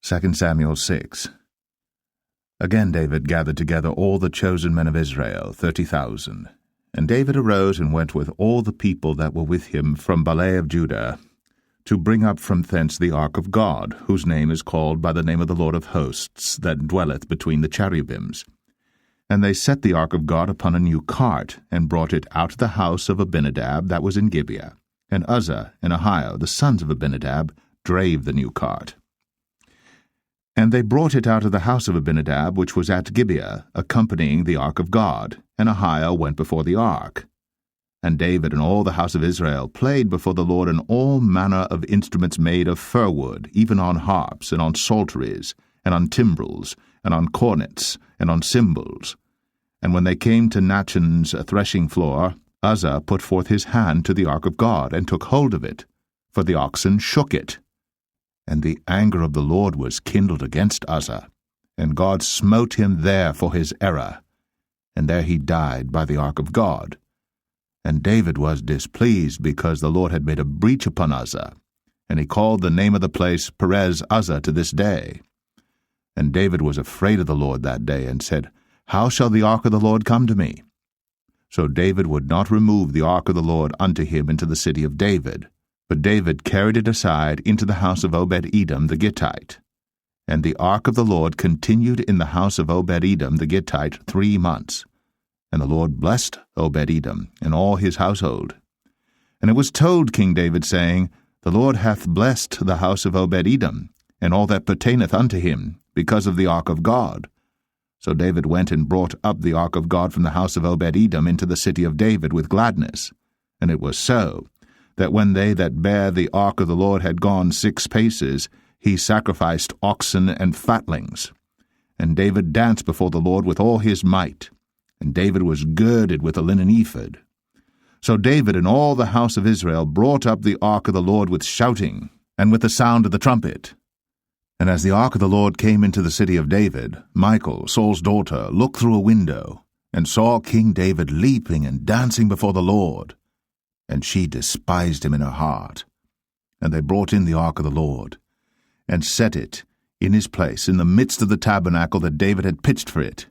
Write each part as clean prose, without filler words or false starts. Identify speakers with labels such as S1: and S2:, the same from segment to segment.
S1: 2 Samuel 6. Again David gathered together all the chosen men of Israel, 30,000. And David arose and went with all the people that were with him from Baalah of Judah, to bring up from thence the ark of God, whose name is called by the name of the Lord of hosts, that dwelleth between the cherubims. And they set the ark of God upon a new cart, and brought it out of the house of Abinadab that was in Gibeah. And Uzzah and Ahio, the sons of Abinadab, drave the new cart. And they brought it out of the house of Abinadab, which was at Gibeah, accompanying the ark of God, and Ahio went before the ark. And David and all the house of Israel played before the Lord on all manner of instruments made of fir wood, even on harps, and on psalteries, and on timbrels, and on cornets, and on cymbals. And when they came to Nachon's threshing floor, Uzzah put forth his hand to the ark of God, and took hold of it, for the oxen shook it. And the anger of the Lord was kindled against Uzzah, and God smote him there for his error, and there he died by the ark of God. And David was displeased, because the Lord had made a breach upon Uzzah, and he called the name of the place Perez Uzzah to this day. And David was afraid of the Lord that day, and said, How shall the ark of the Lord come to me? So David would not remove the ark of the Lord unto him into the city of David, but David carried it aside into the house of Obed-Edom the Gittite. And the ark of the Lord continued in the house of Obed-Edom the Gittite 3 months. And the Lord blessed Obed-Edom and all his household. And it was told King David, saying, The Lord hath blessed the house of Obed-Edom, and all that pertaineth unto him, because of the ark of God. So David went and brought up the ark of God from the house of Obed-Edom into the city of David with gladness. And it was so, that when they that bare the ark of the Lord had gone 6 paces, he sacrificed oxen and fatlings. And David danced before the Lord with all his might, and David was girded with a linen ephod. So David and all the house of Israel brought up the ark of the Lord with shouting, and with the sound of the trumpet. And as the ark of the Lord came into the city of David, Michal, Saul's daughter, looked through a window, and saw King David leaping and dancing before the Lord. And she despised him in her heart. And they brought in the ark of the Lord, and set it in his place in the midst of the tabernacle that David had pitched for it.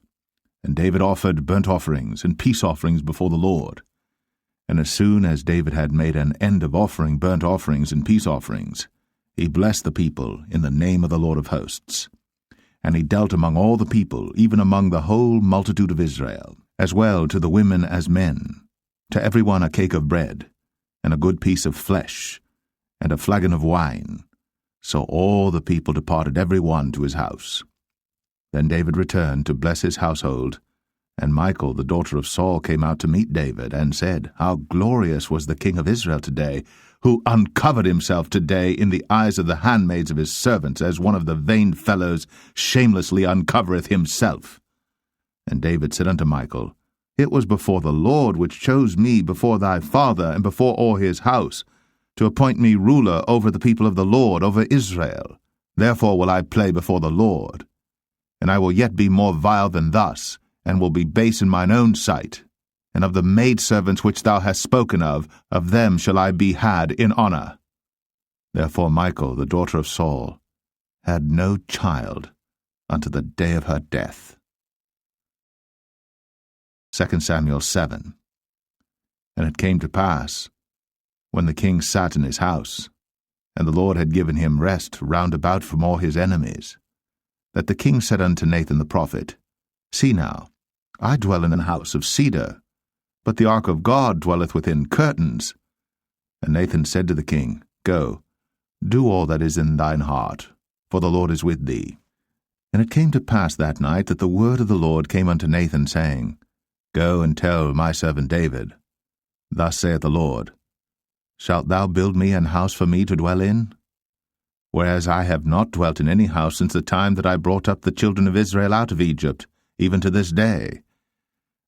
S1: And David offered burnt offerings and peace offerings before the Lord. And as soon as David had made an end of offering burnt offerings and peace offerings, he blessed the people in the name of the Lord of hosts. And he dealt among all the people, even among the whole multitude of Israel, as well to the women as men, to every one a cake of bread, and a good piece of flesh, and a flagon of wine. So all the people departed every one to his house. Then David returned to bless his household, and Michal, the daughter of Saul, came out to meet David, and said, How glorious was the king of Israel today, who uncovered himself today in the eyes of the handmaids of his servants, as one of the vain fellows shamelessly uncovereth himself. And David said unto Michal, It was before the Lord which chose me before thy father and before all his house, to appoint me ruler over the people of the Lord, over Israel. Therefore will I play before the Lord. And I will yet be more vile than thus, and will be base in mine own sight. And of the maidservants which thou hast spoken of them shall I be had in honor. Therefore Michal, the daughter of Saul, had no child unto the day of her death. 2 Samuel 7. And it came to pass, when the king sat in his house, and the Lord had given him rest round about from all his enemies, that the king said unto Nathan the prophet, See now, I dwell in an house of cedar, but the ark of God dwelleth within curtains. And Nathan said to the king, Go, do all that is in thine heart, for the Lord is with thee. And it came to pass that night that the word of the Lord came unto Nathan, saying, Go and tell my servant David, Thus saith the Lord, Shalt thou build me an house for me to dwell in? Whereas I have not dwelt in any house since the time that I brought up the children of Israel out of Egypt, even to this day,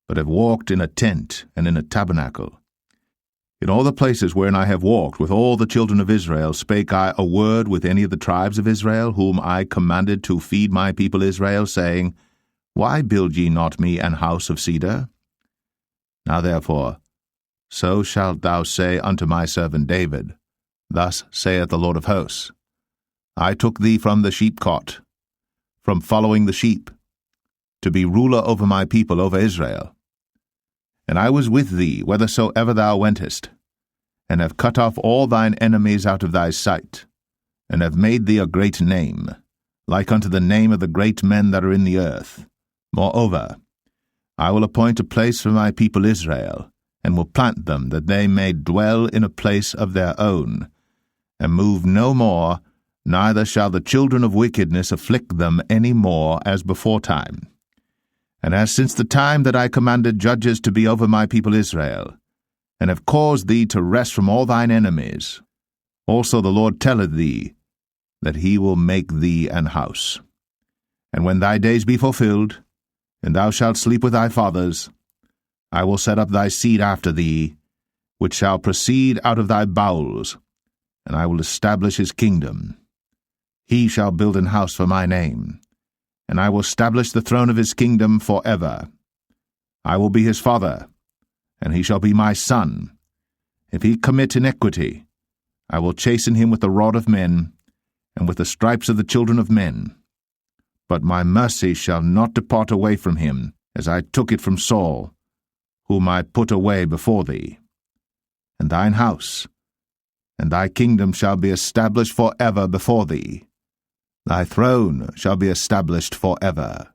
S1: but have walked in a tent and in a tabernacle. In all the places wherein I have walked with all the children of Israel spake I a word with any of the tribes of Israel, whom I commanded to feed my people Israel, saying, Why build ye not me an house of cedar? Now therefore, so shalt thou say unto my servant David, Thus saith the Lord of hosts, I took thee from the sheepcot, from following the sheep, to be ruler over my people, over Israel. And I was with thee whithersoever thou wentest, and have cut off all thine enemies out of thy sight, and have made thee a great name, like unto the name of the great men that are in the earth. Moreover, I will appoint a place for my people Israel, and will plant them, that they may dwell in a place of their own, and move no more, neither shall the children of wickedness afflict them any more as beforetime. And as since the time that I commanded judges to be over my people Israel, and have caused thee to rest from all thine enemies, also the Lord telleth thee that he will make thee an house. And when thy days be fulfilled, and thou shalt sleep with thy fathers, I will set up thy seed after thee, which shall proceed out of thy bowels, and I will establish his kingdom. He shall build an house for my name, and I will establish the throne of his kingdom for ever. I will be his father, and he shall be my son. If he commit iniquity, I will chasten him with the rod of men, and with the stripes of the children of men. But my mercy shall not depart away from him, as I took it from Saul, whom I put away before thee. And thine house, and thy kingdom shall be established for ever before thee. Thy throne shall be established for ever.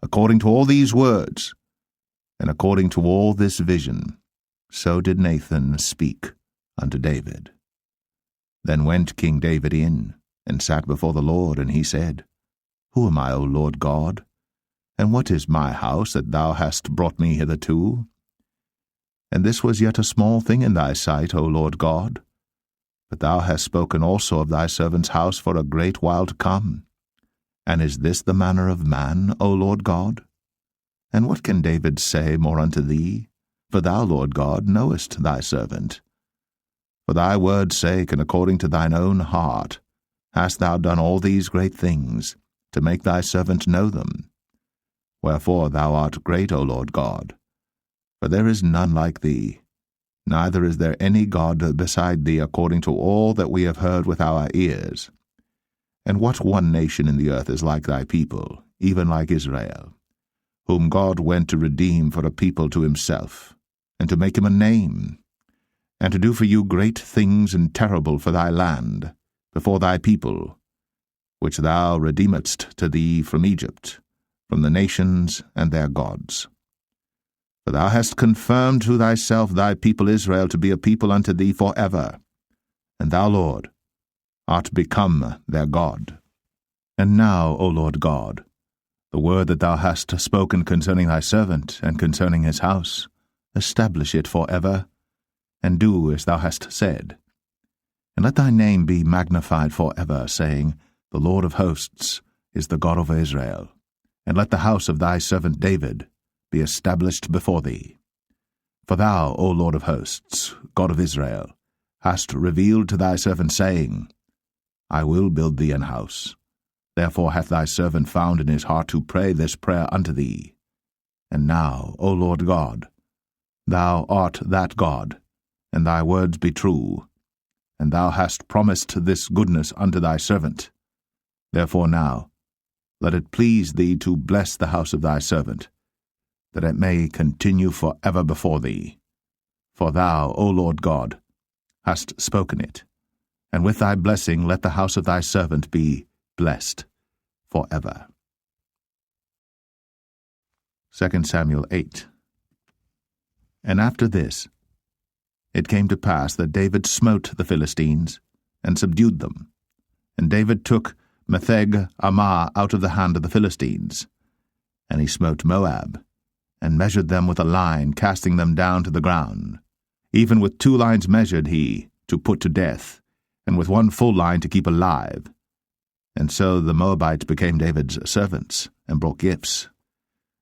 S1: According to all these words, and according to all this vision, so did Nathan speak unto David. Then went King David in, and sat before the Lord, and he said, Who am I, O Lord God? And what is my house that thou hast brought me hitherto? And this was yet a small thing in thy sight, O Lord God. But thou hast spoken also of thy servant's house for a great while to come. And is this the manner of man, O Lord God? And what can David say more unto thee? For thou, Lord God, knowest thy servant. For thy word's sake, and according to thine own heart, hast thou done all these great things, to make thy servant know them. Wherefore thou art great, O Lord God. For there is none like thee, neither is there any God beside thee, according to all that we have heard with our ears. And what one nation in the earth is like thy people, even like Israel, whom God went to redeem for a people to himself, and to make him a name, and to do for you great things and terrible for thy land, before thy people, which thou redeemedst to thee from Egypt, from the nations and their gods. For thou hast confirmed to thyself thy people Israel to be a people unto thee for ever, and thou, Lord, art become their God. And now, O Lord God, the word that thou hast spoken concerning thy servant and concerning his house, establish it for ever, and do as thou hast said. And let thy name be magnified for ever, saying, The Lord of hosts is the God of Israel. And let the house of thy servant David be established before thee. For thou, O Lord of hosts, God of Israel, hast revealed to thy servant, saying, I will build thee an house. Therefore hath thy servant found in his heart to pray this prayer unto thee. And now, O Lord God, thou art that God, and thy words be true, and thou hast promised this goodness unto thy servant. Therefore now, let it please thee to bless the house of thy servant, that it may continue for ever before thee. For thou, O Lord God, hast spoken it, and with thy blessing let the house of thy servant be blessed for ever. 2 Samuel 8. And after this, it came to pass that David smote the Philistines, and subdued them. And David took Metheg Ammah out of the hand of the Philistines. And he smote Moab, and measured them with a line, casting them down to the ground. Even with 2 lines measured he, to put to death, and with 1 full line to keep alive. And so the Moabites became David's servants, and brought gifts.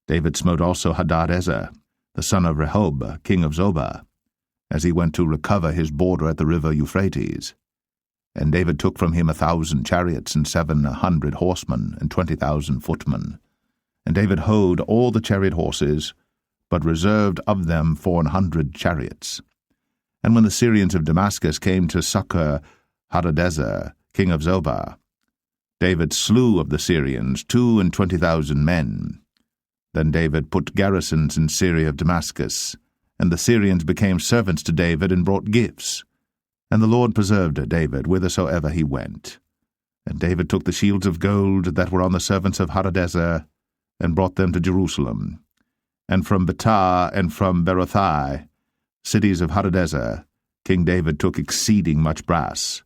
S1: David smote also Hadadezer, the son of Rehob, king of Zobah, as he went to recover his border at the river Euphrates. And David took from him 1,000 chariots, and 700 horsemen, and 20,000 footmen. And David houghed all the chariot horses, but reserved of them 400 chariots. And when the Syrians of Damascus came to succor Hadadezer, king of Zobah, David slew of the Syrians 22,000 men. Then David put garrisons in Syria of Damascus, and the Syrians became servants to David and brought gifts. And the Lord preserved David whithersoever he went. And David took the shields of gold that were on the servants of Hadadezer, and brought them to Jerusalem. And from Betah and from Berothai, cities of Hadadezer, King David took exceeding much brass.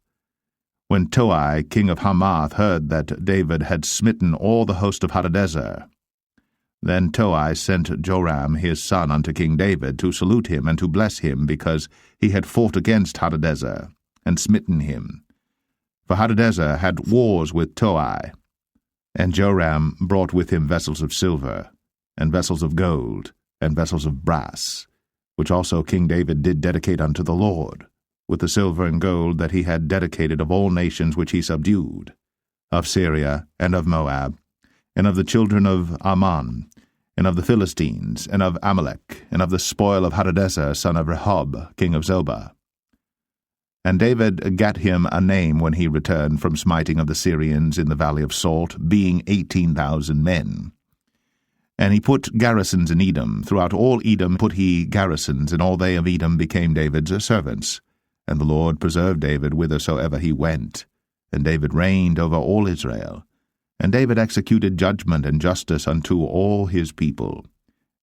S1: When Toi, king of Hamath, heard that David had smitten all the host of Hadadezer, then Toi sent Joram his son unto King David to salute him and to bless him, because he had fought against Hadadezer, and smitten him. For Hadadezer had wars with Toi. And Joram brought with him vessels of silver, and vessels of gold, and vessels of brass, which also King David did dedicate unto the Lord, with the silver and gold that he had dedicated of all nations which he subdued, of Syria, and of Moab, and of the children of Ammon, and of the Philistines, and of Amalek, and of the spoil of Hadadezer son of Rehob, king of Zobah. And David gat him a name when he returned from smiting of the Syrians in the valley of Salt, being 18,000 men. And he put garrisons in Edom. Throughout all Edom put he garrisons, and all they of Edom became David's servants. And the Lord preserved David whithersoever he went. And David reigned over all Israel. And David executed judgment and justice unto all his people.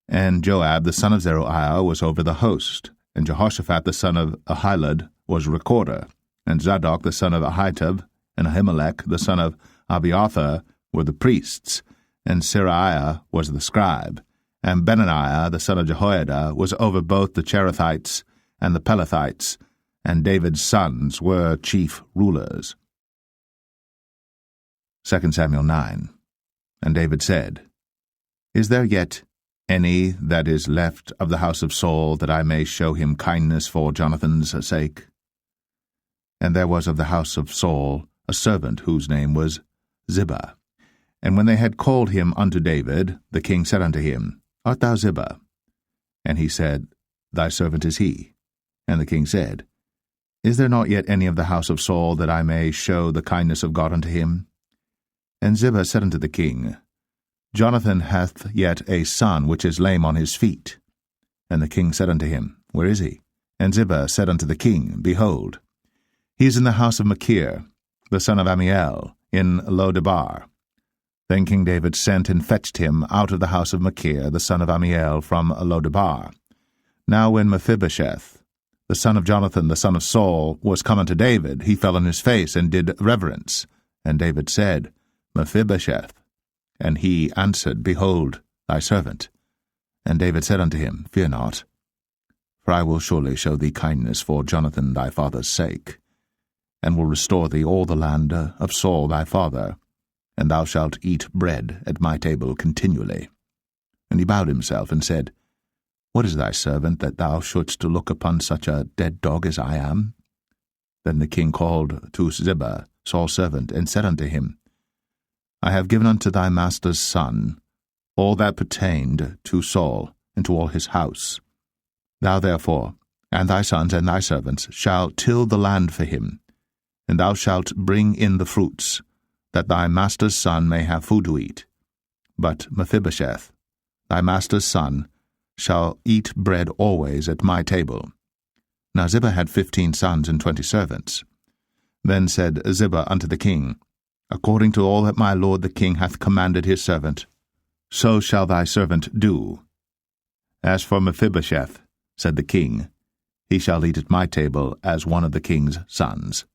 S1: And Joab the son of Zeruiah was over the host, and Jehoshaphat the son of Ahilud was recorder, and Zadok the son of Ahitub, and Ahimelech the son of Abiathar were the priests, and Seraiah was the scribe, and Benaniah the son of Jehoiada was over both the Cherethites and the Pelethites, and David's sons were chief rulers. 2 Samuel 9. And David said, Is there yet any that is left of the house of Saul, that I may show him kindness for Jonathan's sake? And there was of the house of Saul a servant whose name was Ziba. And when they had called him unto David, the king said unto him, Art thou Ziba? And he said, Thy servant is he. And the king said, Is there not yet any of the house of Saul, that I may show the kindness of God unto him? And Ziba said unto the king, Jonathan hath yet a son which is lame on his feet. And the king said unto him, Where is he? And Ziba said unto the king, Behold, he is in the house of Machir, the son of Ammiel, in Lo-debar. Then King David sent and fetched him out of the house of Machir, the son of Ammiel, from Lo-debar. Now when Mephibosheth, the son of Jonathan, the son of Saul, was come unto David, he fell on his face and did reverence. And David said, Mephibosheth. And he answered, Behold, thy servant. And David said unto him, Fear not, for I will surely show thee kindness for Jonathan thy father's sake, and will restore thee all the land of Saul thy father, and thou shalt eat bread at my table continually. And he bowed himself and said, What is thy servant, that thou shouldst look upon such a dead dog as I am? Then the king called to Ziba, Saul's servant, and said unto him, I have given unto thy master's son all that pertained to Saul, and to all his house. Thou therefore, and thy sons and thy servants, shall till the land for him, and thou shalt bring in the fruits, that thy master's son may have food to eat. But Mephibosheth, thy master's son, shall eat bread always at my table. Now Ziba had 15 sons and 20 servants. Then said Ziba unto the king, According to all that my lord the king hath commanded his servant, so shall thy servant do. As for Mephibosheth, said the king, he shall eat at my table as one of the king's sons.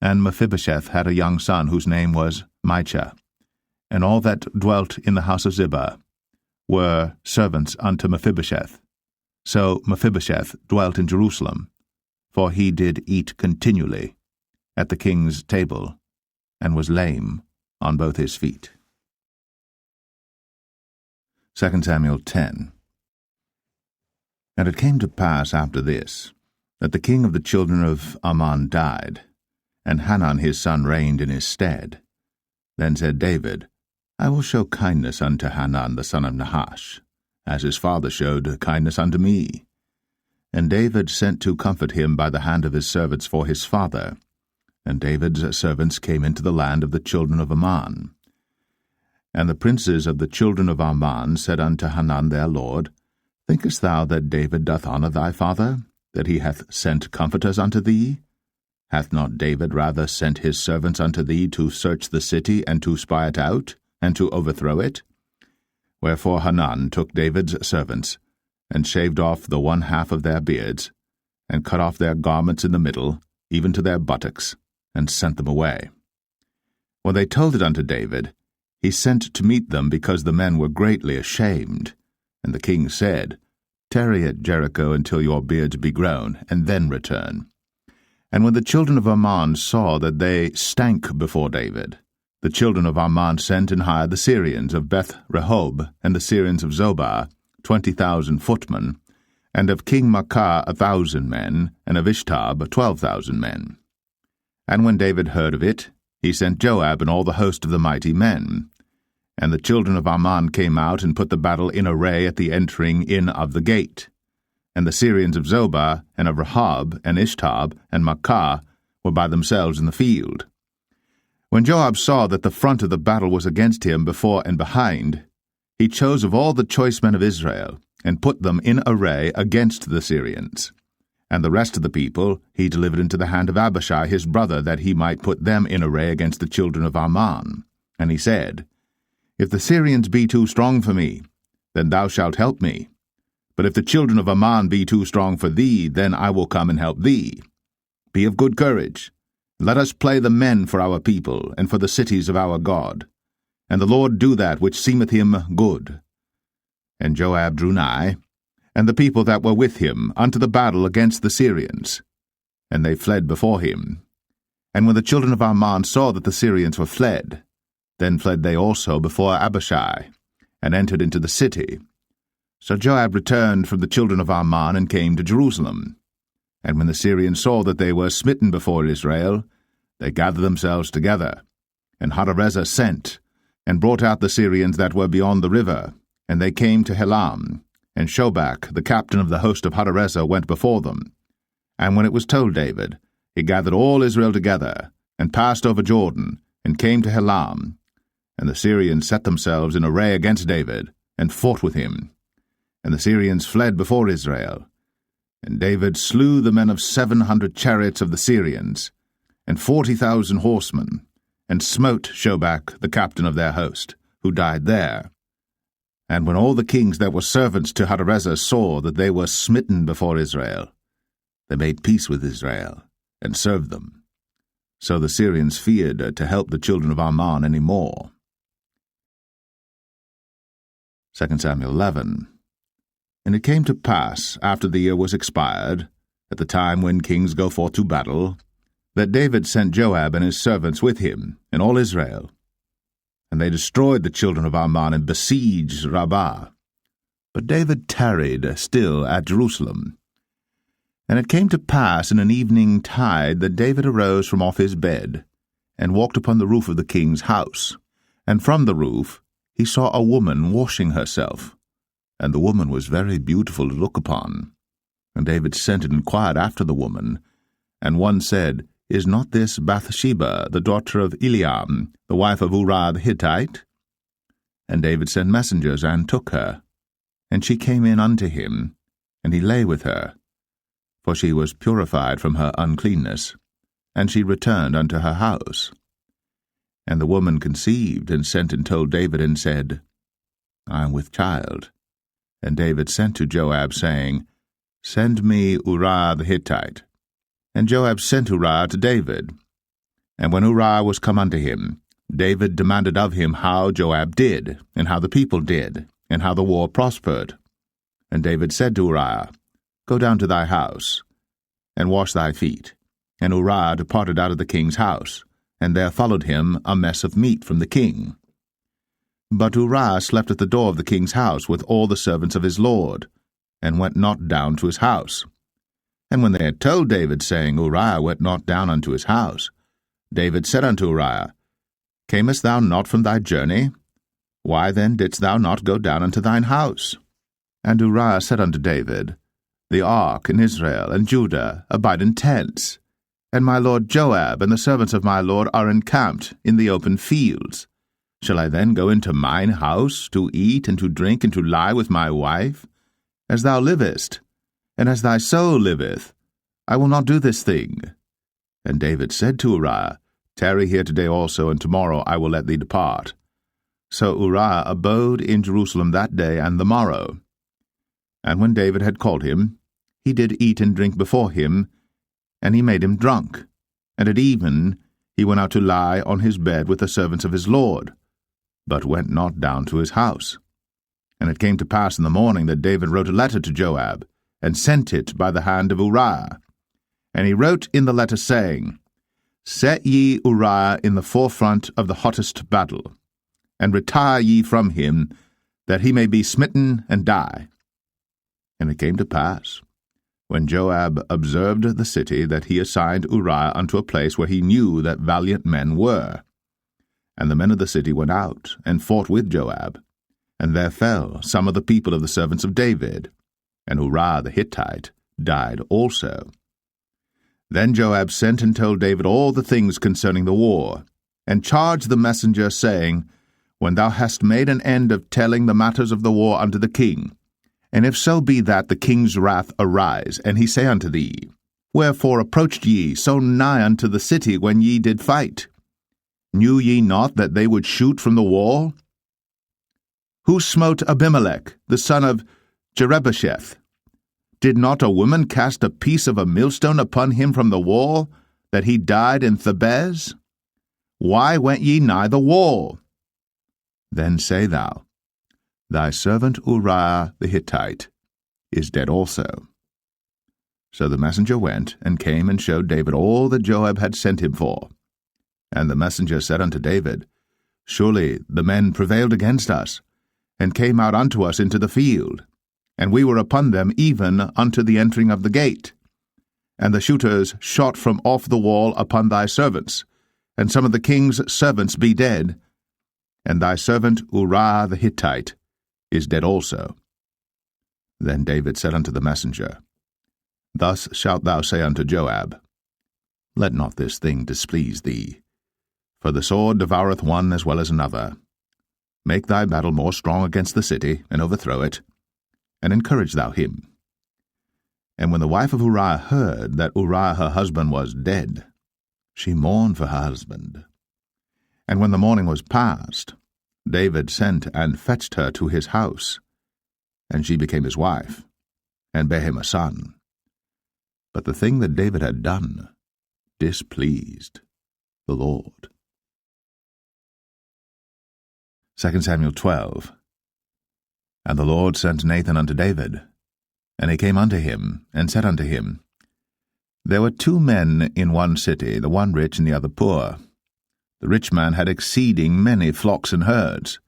S1: And Mephibosheth had a young son whose name was Micah. And all that dwelt in the house of Ziba were servants unto Mephibosheth. So Mephibosheth dwelt in Jerusalem, for he did eat continually at the king's table, and was lame on both his feet. 2 Samuel 10. And it came to pass after this, that the king of the children of Ammon died, and Hanan his son reigned in his stead. Then said David, I will show kindness unto Hanan the son of Nahash, as his father showed kindness unto me. And David sent to comfort him by the hand of his servants for his father. And David's servants came into the land of the children of Ammon. And the princes of the children of Ammon said unto Hanun their lord, Thinkest thou that David doth honour thy father, that he hath sent comforters unto thee? Hath not David rather sent his servants unto thee to search the city, and to spy it out, and to overthrow it? Wherefore Hanun took David's servants, and shaved off the one half of their beards, and cut off their garments in the middle, even to their buttocks, and sent them away. When they told it unto David, he sent to meet them, because the men were greatly ashamed. And the king said, Tarry at Jericho until your beards be grown, and then return. And when the children of Ammon saw that they stank before David, the children of Ammon sent and hired the Syrians of Beth-rehob, and the Syrians of Zobah, 20,000 footmen, and of King Maacah 1,000 men, and of Ishtab 12,000 men. And when David heard of it, he sent Joab and all the host of the mighty men. And the children of Ammon came out and put the battle in array at the entering in of the gate. And the Syrians of Zobah, and of Rehob, and Ishtab, and Maacah were by themselves in the field. When Joab saw that the front of the battle was against him before and behind, he chose of all the choice men of Israel, and put them in array against the Syrians. And the rest of the people he delivered into the hand of Abishai his brother, that he might put them in array against the children of Ammon. And he said, If the Syrians be too strong for me, then thou shalt help me. But if the children of Ammon be too strong for thee, then I will come and help thee. Be of good courage. Let us play the men for our people, and for the cities of our God. And the Lord do that which seemeth him good. And Joab drew nigh, and the people that were with him, unto the battle against the Syrians. And they fled before him. And when the children of Ammon saw that the Syrians were fled, then fled they also before Abishai, and entered into the city. So Joab returned from the children of Ammon, and came to Jerusalem. And when the Syrians saw that they were smitten before Israel, they gathered themselves together. And Hadarezer sent, and brought out the Syrians that were beyond the river, and they came to Helam. And Shobach, the captain of the host of Hadarezer, went before them. And when it was told David, he gathered all Israel together, and passed over Jordan, and came to Helam. And the Syrians set themselves in array against David, and fought with him. And the Syrians fled before Israel. And David slew the men of 700 chariots of the Syrians, and 40,000 horsemen, and smote Shobach, the captain of their host, who died there. And when all the kings that were servants to Hadarezer saw that they were smitten before Israel, they made peace with Israel, and served them. So the Syrians feared to help the children of Ammon any more. 2 Samuel 11. And it came to pass, after the year was expired, at the time when kings go forth to battle, that David sent Joab and his servants with him, and all Israel. And they destroyed the children of Ammon, and besieged Rabbah. But David tarried still at Jerusalem. And it came to pass in an evening tide that David arose from off his bed, and walked upon the roof of the king's house. And from the roof he saw a woman washing herself, and the woman was very beautiful to look upon. And David sent and inquired after the woman. And one said, Is not this Bathsheba, the daughter of Eliam, the wife of Uriah the Hittite? And David sent messengers, and took her. And she came in unto him, and he lay with her, for she was purified from her uncleanness, and she returned unto her house. And the woman conceived, and sent and told David, and said, I am with child. And David sent to Joab, saying, Send me Uriah the Hittite. And Joab sent Uriah to David. And when Uriah was come unto him, David demanded of him how Joab did, and how the people did, and how the war prospered. And David said to Uriah, Go down to thy house, and wash thy feet. And Uriah departed out of the king's house, and there followed him a mess of meat from the king. But Uriah slept at the door of the king's house with all the servants of his lord, and went not down to his house. And when they had told David, saying, Uriah went not down unto his house, David said unto Uriah, Camest thou not from thy journey? Why then didst thou not go down unto thine house? And Uriah said unto David, The ark and Israel and Judah abide in tents, and my lord Joab and the servants of my lord are encamped in the open fields. Shall I then go into mine house to eat and to drink and to lie with my wife? As thou livest, and as thy soul liveth, I will not do this thing. And David said to Uriah, Tarry here today also, and tomorrow I will let thee depart. So Uriah abode in Jerusalem that day and the morrow. And when David had called him, he did eat and drink before him, and he made him drunk. And at even he went out to lie on his bed with the servants of his lord, but went not down to his house. And it came to pass in the morning that David wrote a letter to Joab, and sent it by the hand of Uriah. And he wrote in the letter, saying, Set ye Uriah in the forefront of the hottest battle, and retire ye from him, that he may be smitten and die. And it came to pass, when Joab observed the city, that he assigned Uriah unto a place where he knew that valiant men were. And the men of the city went out, and fought with Joab. And there fell some of the people of the servants of David, and Uriah the Hittite died also. Then Joab sent and told David all the things concerning the war, and charged the messenger, saying, When thou hast made an end of telling the matters of the war unto the king, and if so be that the king's wrath arise, and he say unto thee, Wherefore approached ye so nigh unto the city when ye did fight? Knew ye not that they would shoot from the wall? Who smote Abimelech, the son of Jerubbesheth? Did not a woman cast a piece of a millstone upon him from the wall, that he died in Thebez? Why went ye nigh the wall? Then say thou, Thy servant Uriah the Hittite is dead also. So the messenger went, and came and showed David all that Joab had sent him for. And the messenger said unto David, Surely the men prevailed against us, and came out unto us into the field, and we were upon them even unto the entering of the gate. And the shooters shot from off the wall upon thy servants, and some of the king's servants be dead, and thy servant Uriah the Hittite is dead also. Then David said unto the messenger, Thus shalt thou say unto Joab, Let not this thing displease thee, for the sword devoureth one as well as another. Make thy battle more strong against the city, and overthrow it, and encourage thou him. And when the wife of Uriah heard that Uriah her husband was dead, she mourned for her husband. And when the morning was past, David sent and fetched her to his house, and she became his wife, and bare him a son. But the thing that David had done displeased the Lord. 2 Samuel 12. And the Lord sent Nathan unto David, and he came unto him, and said unto him, There were 2 men in one city, the one rich and the other poor. The rich man had exceeding many flocks and herds,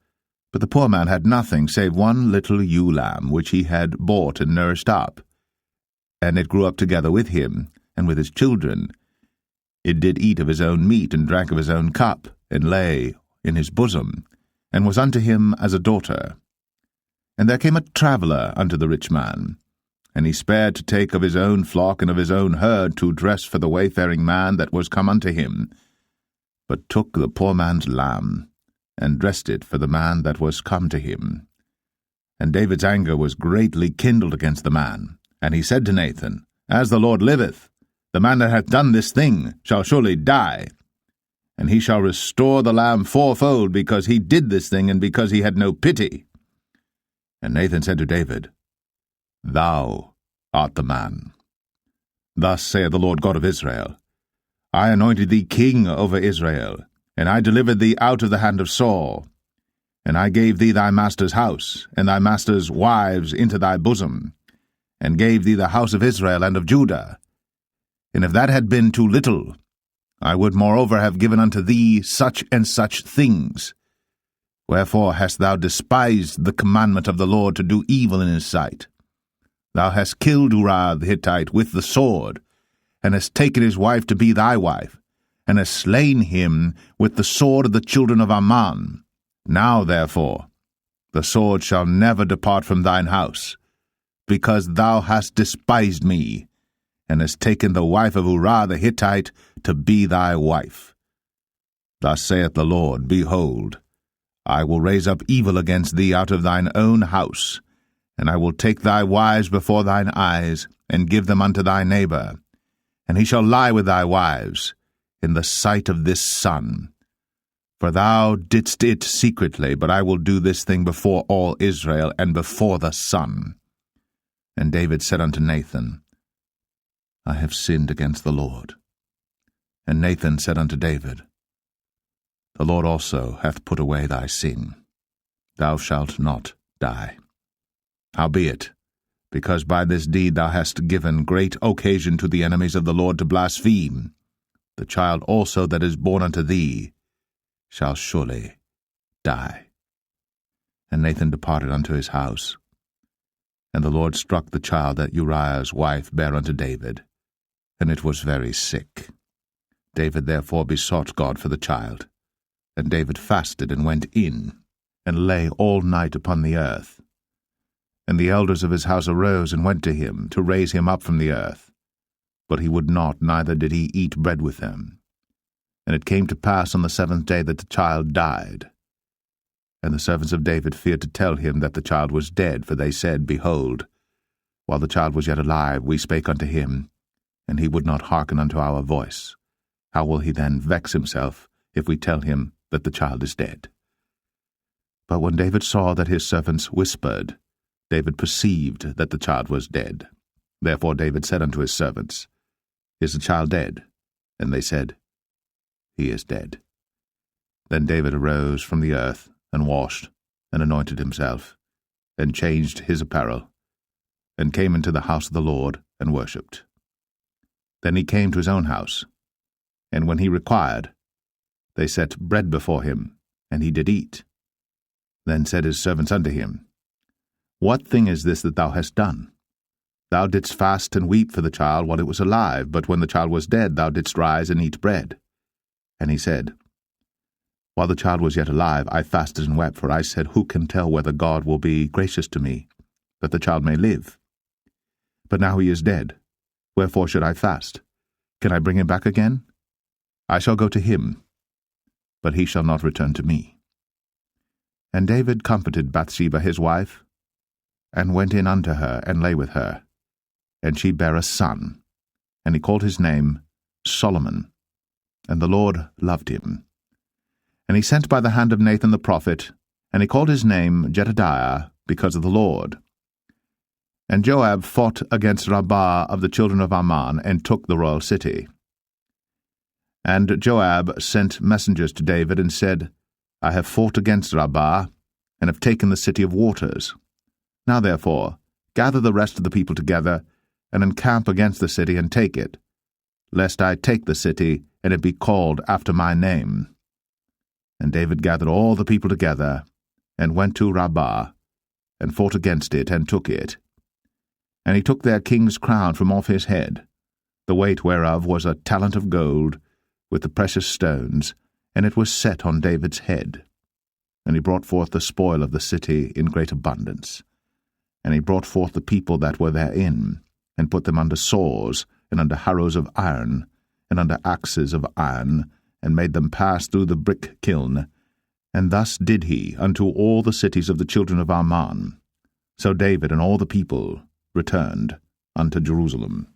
S1: but the poor man had nothing save one little ewe lamb, which he had bought and nourished up. And it grew up together with him, and with his children. It did eat of his own meat, and drank of his own cup, and lay in his bosom, and was unto him as a daughter. And there came a traveller unto the rich man, and he spared to take of his own flock and of his own herd to dress for the wayfaring man that was come unto him, but took the poor man's lamb, and dressed it for the man that was come to him. And David's anger was greatly kindled against the man, and he said to Nathan, As the Lord liveth, the man that hath done this thing shall surely die, and he shall restore the lamb fourfold, because he did this thing, and because he had no pity. And Nathan said to David, Thou art the man. Thus saith the Lord God of Israel, I anointed thee king over Israel, and I delivered thee out of the hand of Saul. And I gave thee thy master's house, and thy master's wives into thy bosom, and gave thee the house of Israel and of Judah. And if that had been too little, I would moreover have given unto thee such and such things. Wherefore hast thou despised the commandment of the Lord to do evil in his sight? Thou hast killed Uriah the Hittite with the sword, and hast taken his wife to be thy wife, and hast slain him with the sword of the children of Ammon. Now, therefore, the sword shall never depart from thine house, because thou hast despised me, and hast taken the wife of Uriah the Hittite to be thy wife. Thus saith the Lord, Behold, I will raise up evil against thee out of thine own house, and I will take thy wives before thine eyes, and give them unto thy neighbor, and he shall lie with thy wives in the sight of this sun. For thou didst it secretly, but I will do this thing before all Israel, and before the sun. And David said unto Nathan, I have sinned against the Lord. And Nathan said unto David, The Lord also hath put away thy sin. Thou shalt not die. Howbeit, because by this deed thou hast given great occasion to the enemies of the Lord to blaspheme, the child also that is born unto thee shall surely die. And Nathan departed unto his house. And the Lord struck the child that Uriah's wife bare unto David, and it was very sick. David therefore besought God for the child. And David fasted and went in, and lay all night upon the earth. And the elders of his house arose and went to him, to raise him up from the earth. But he would not, neither did he eat bread with them. And it came to pass on the 7th day that the child died. And the servants of David feared to tell him that the child was dead, for they said, Behold, while the child was yet alive, we spake unto him, and he would not hearken unto our voice. How will he then vex himself, if we tell him that the child is dead? But when David saw that his servants whispered, David perceived that the child was dead. Therefore David said unto his servants, Is the child dead? And they said, He is dead. Then David arose from the earth, and washed, and anointed himself, and changed his apparel, and came into the house of the Lord, and worshipped. Then he came to his own house, and when he required, they set bread before him, and he did eat. Then said his servants unto him, What thing is this that thou hast done? Thou didst fast and weep for the child while it was alive, but when the child was dead thou didst rise and eat bread. And he said, While the child was yet alive, I fasted and wept, for I said, Who can tell whether God will be gracious to me, that the child may live? But now he is dead. Wherefore should I fast? Can I bring him back again? I shall go to him, but he shall not return to me. And David comforted Bathsheba his wife, and went in unto her, and lay with her. And she bare a son, and he called his name Solomon. And the Lord loved him. And he sent by the hand of Nathan the prophet, and he called his name Jedediah, because of the Lord. And Joab fought against Rabbah of the children of Ammon, and took the royal city. And Joab sent messengers to David, and said, I have fought against Rabbah, and have taken the city of waters. Now therefore, gather the rest of the people together, and encamp against the city, and take it, lest I take the city, and it be called after my name. And David gathered all the people together, and went to Rabbah, and fought against it, and took it. And he took their king's crown from off his head, the weight whereof was a talent of gold, with the precious stones, and it was set on David's head. And he brought forth the spoil of the city in great abundance. And he brought forth the people that were therein, and put them under saws, and under harrows of iron, and under axes of iron, and made them pass through the brick kiln. And thus did he unto all the cities of the children of Ammon. So David and all the people returned unto Jerusalem.